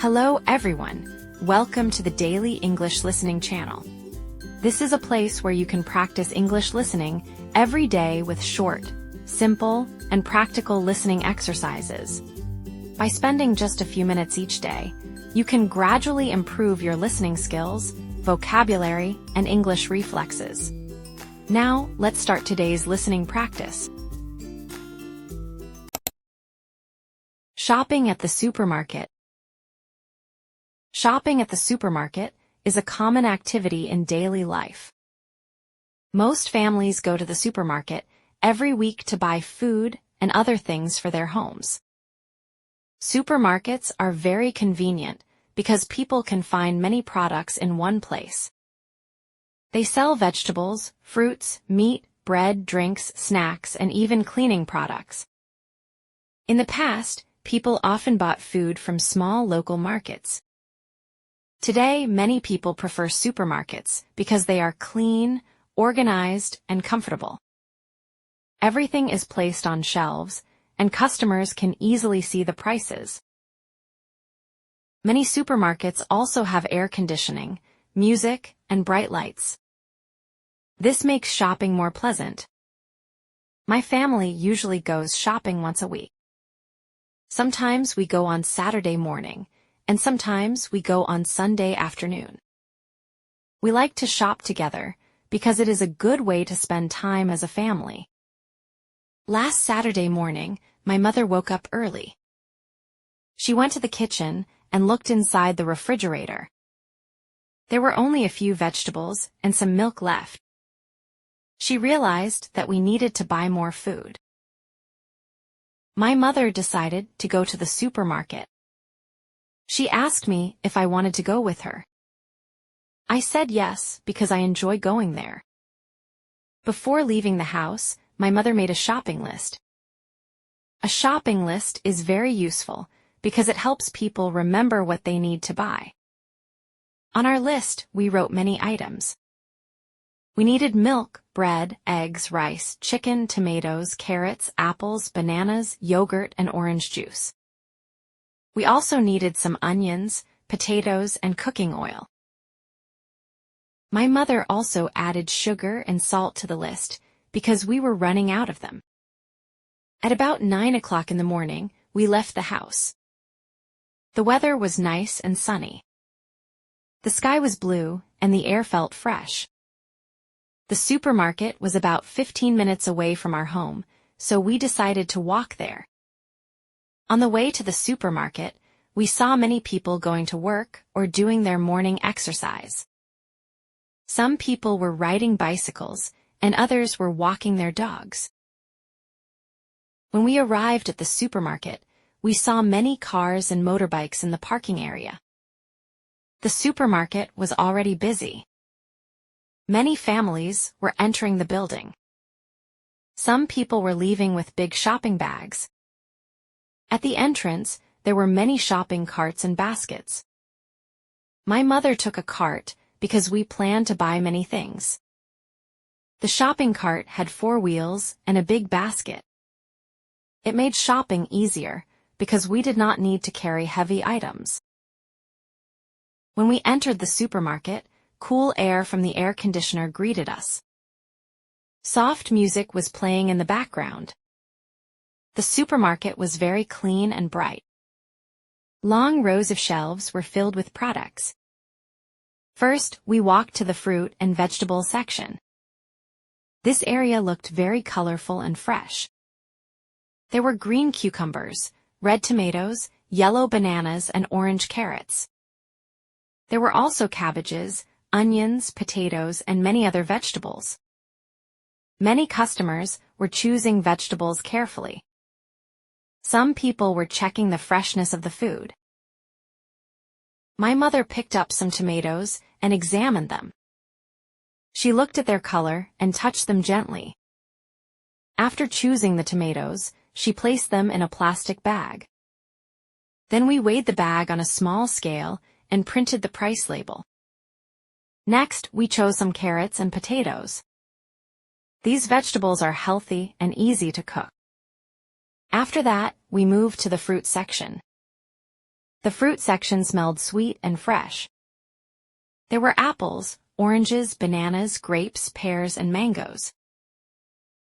Hello everyone, welcome to the Daily English Listening channel. This is a place where you can practice English listening every day with short, simple, and practical listening exercises. By spending just a few minutes each day, you can gradually improve your listening skills, vocabulary, and English reflexes. Now, let's start today's listening practice. Shopping at the supermarket. Shopping at the supermarket is a common activity in daily life. Most families go to the supermarket every week to buy food and other things for their homes. Supermarkets are very convenient because people can find many products in one place. They sell vegetables, fruits, meat, bread, drinks, snacks, and even cleaning products. In the past, people often bought food from small local markets. Today, many people prefer supermarkets because they are clean, organized, and comfortable. Everything is placed on shelves, and customers can easily see the prices. Many supermarkets also have air conditioning, music, and bright lights. This makes shopping more pleasant. My family usually goes shopping once a week. Sometimes we go on Saturday morning, and sometimes we go on Sunday afternoon. We like to shop together because it is a good way to spend time as a family. Last Saturday morning, my mother woke up early. She went to the kitchen and looked inside the refrigerator. There were only a few vegetables and some milk left. She realized that we needed to buy more food. My mother decided to go to the supermarket. She asked me if I wanted to go with her. I said yes because I enjoy going there. Before leaving the house, my mother made a shopping list. A shopping list is very useful because it helps people remember what they need to buy. On our list, we wrote many items. We needed milk, bread, eggs, rice, chicken, tomatoes, carrots, apples, bananas, yogurt, and orange juice. We also needed some onions, potatoes, and cooking oil. My mother also added sugar and salt to the list because we were running out of them. At about 9 o'clock in the morning, we left the house. The weather was nice and sunny. The sky was blue and the air felt fresh. The supermarket was about 15 minutes away from our home, so we decided to walk there. On the way to the supermarket, we saw many people going to work or doing their morning exercise. Some people were riding bicycles, and others were walking their dogs. When we arrived at the supermarket, we saw many cars and motorbikes in the parking area. The supermarket was already busy. Many families were entering the building. Some people were leaving with big shopping bags. At the entrance, there were many shopping carts and baskets. My mother took a cart because we planned to buy many things. The shopping cart had 4 wheels and a big basket. It made shopping easier because we did not need to carry heavy items. When we entered the supermarket, cool air from the air conditioner greeted us. Soft music was playing in the background. The supermarket was very clean and bright. Long rows of shelves were filled with products. First, we walked to the fruit and vegetable section. This area looked very colorful and fresh. There were green cucumbers, red tomatoes, yellow bananas, and orange carrots. There were also cabbages, onions, potatoes, and many other vegetables. Many customers were choosing vegetables carefully. Some people were checking the freshness of the food. My mother picked up some tomatoes and examined them. She looked at their color and touched them gently. After choosing the tomatoes, she placed them in a plastic bag. Then we weighed the bag on a small scale and printed the price label. Next, we chose some carrots and potatoes. These vegetables are healthy and easy to cook. After that, we moved to the fruit section. The fruit section smelled sweet and fresh. There were apples, oranges, bananas, grapes, pears, and mangoes.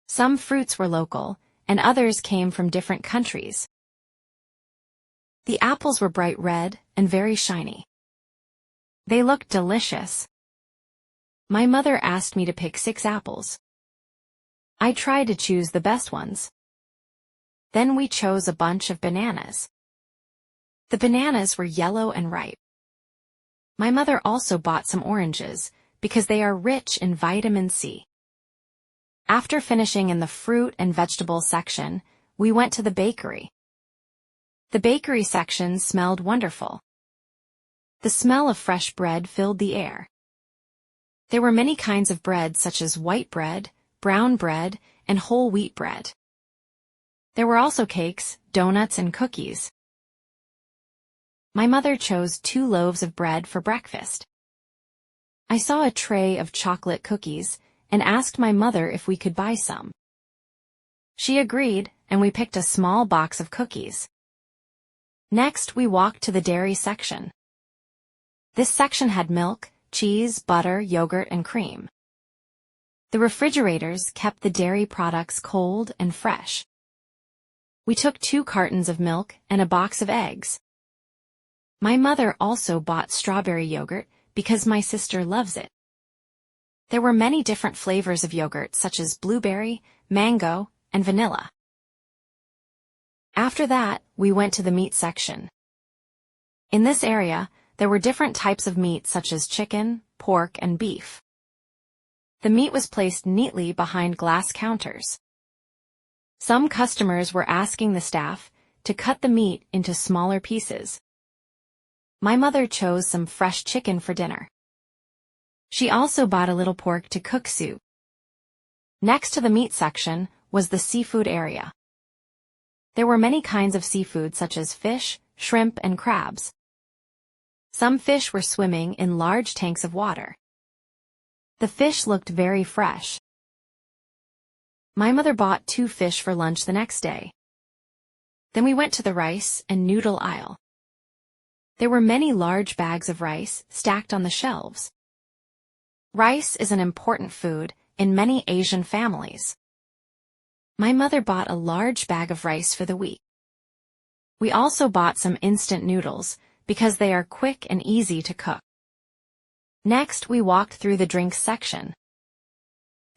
Some fruits were local, and others came from different countries. The apples were bright red and very shiny. They looked delicious. My mother asked me to pick 6 apples. I tried to choose the best ones. Then we chose a bunch of bananas. The bananas were yellow and ripe. My mother also bought some oranges, because they are rich in vitamin C. After finishing in the fruit and vegetable section, we went to the bakery. The bakery section smelled wonderful. The smell of fresh bread filled the air. There were many kinds of bread such as white bread, brown bread, and whole wheat bread. There were also cakes, donuts, and cookies. My mother chose 2 loaves of bread for breakfast. I saw a tray of chocolate cookies and asked my mother if we could buy some. She agreed, and we picked a small box of cookies. Next, we walked to the dairy section. This section had milk, cheese, butter, yogurt, and cream. The refrigerators kept the dairy products cold and fresh. We took 2 cartons of milk and a box of eggs. My mother also bought strawberry yogurt because my sister loves it. There were many different flavors of yogurt such as blueberry, mango, and vanilla. After that, we went to the meat section. In this area, there were different types of meat such as chicken, pork, and beef. The meat was placed neatly behind glass counters. Some customers were asking the staff to cut the meat into smaller pieces. My mother chose some fresh chicken for dinner. She also bought a little pork to cook soup. Next to the meat section was the seafood area. There were many kinds of seafood such as fish, shrimp, and crabs. Some fish were swimming in large tanks of water. The fish looked very fresh. My mother bought 2 fish for lunch the next day. Then we went to the rice and noodle aisle. There were many large bags of rice stacked on the shelves. Rice is an important food in many Asian families. My mother bought a large bag of rice for the week. We also bought some instant noodles because they are quick and easy to cook. Next, we walked through the drinks section.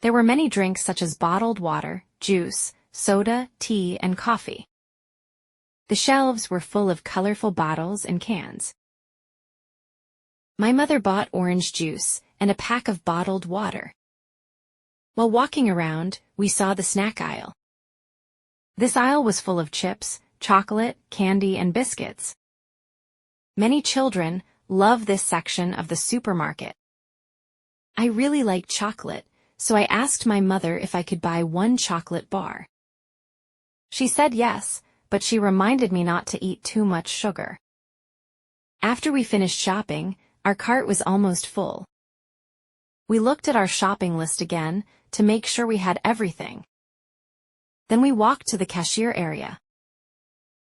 There were many drinks such as bottled water, juice, soda, tea, and coffee. The shelves were full of colorful bottles and cans. My mother bought orange juice and a pack of bottled water. While walking around, we saw the snack aisle. This aisle was full of chips, chocolate, candy, and biscuits. Many children love this section of the supermarket. I really like chocolate, so I asked my mother if I could buy 1 chocolate bar. She said yes, but she reminded me not to eat too much sugar. After we finished shopping, our cart was almost full. We looked at our shopping list again to make sure we had everything. Then we walked to the cashier area.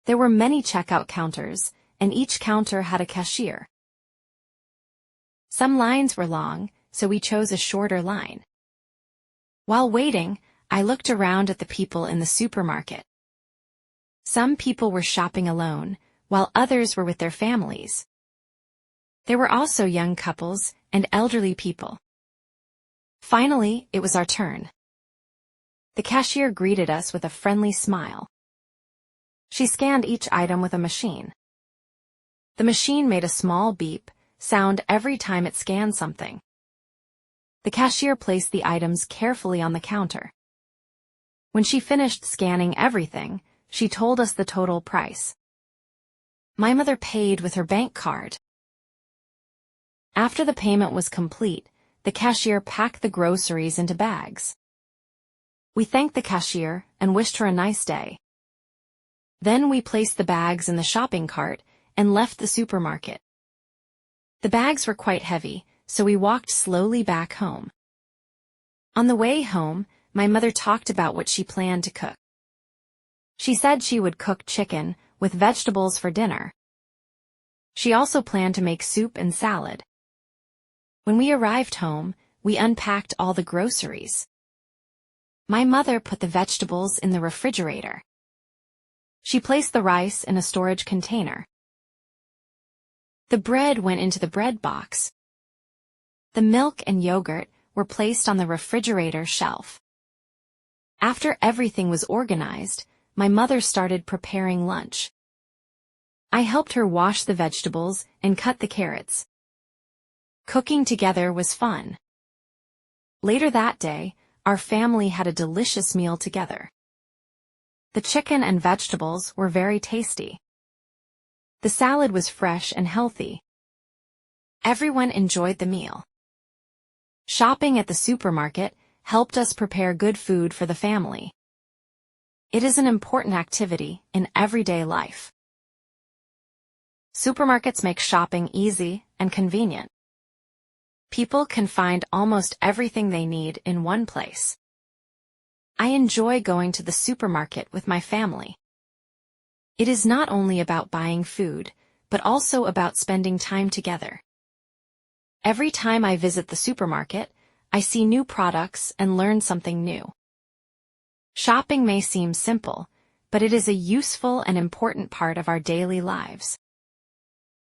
There were many checkout counters, and each counter had a cashier. Some lines were long, so we chose a shorter line. While waiting, I looked around at the people in the supermarket. Some people were shopping alone, while others were with their families. There were also young couples and elderly people. Finally, it was our turn. The cashier greeted us with a friendly smile. She scanned each item with a machine. The machine made a small beep sound every time it scanned something. The cashier placed the items carefully on the counter. When she finished scanning everything, she told us the total price. My mother paid with her bank card. After the payment was complete, the cashier packed the groceries into bags. We thanked the cashier and wished her a nice day. Then we placed the bags in the shopping cart and left the supermarket. The bags were quite heavy, so we walked slowly back home. On the way home, my mother talked about what she planned to cook. She said she would cook chicken with vegetables for dinner. She also planned to make soup and salad. When we arrived home, we unpacked all the groceries. My mother put the vegetables in the refrigerator. She placed the rice in a storage container. The bread went into the bread box. The milk and yogurt were placed on the refrigerator shelf. After everything was organized, my mother started preparing lunch. I helped her wash the vegetables and cut the carrots. Cooking together was fun. Later that day, our family had a delicious meal together. The chicken and vegetables were very tasty. The salad was fresh and healthy. Everyone enjoyed the meal. Shopping at the supermarket helped us prepare good food for the family. It is an important activity in everyday life. Supermarkets make shopping easy and convenient. People can find almost everything they need in one place. I enjoy going to the supermarket with my family. It is not only about buying food, but also about spending time together. Every time I visit the supermarket, I see new products and learn something new. Shopping may seem simple, but it is a useful and important part of our daily lives.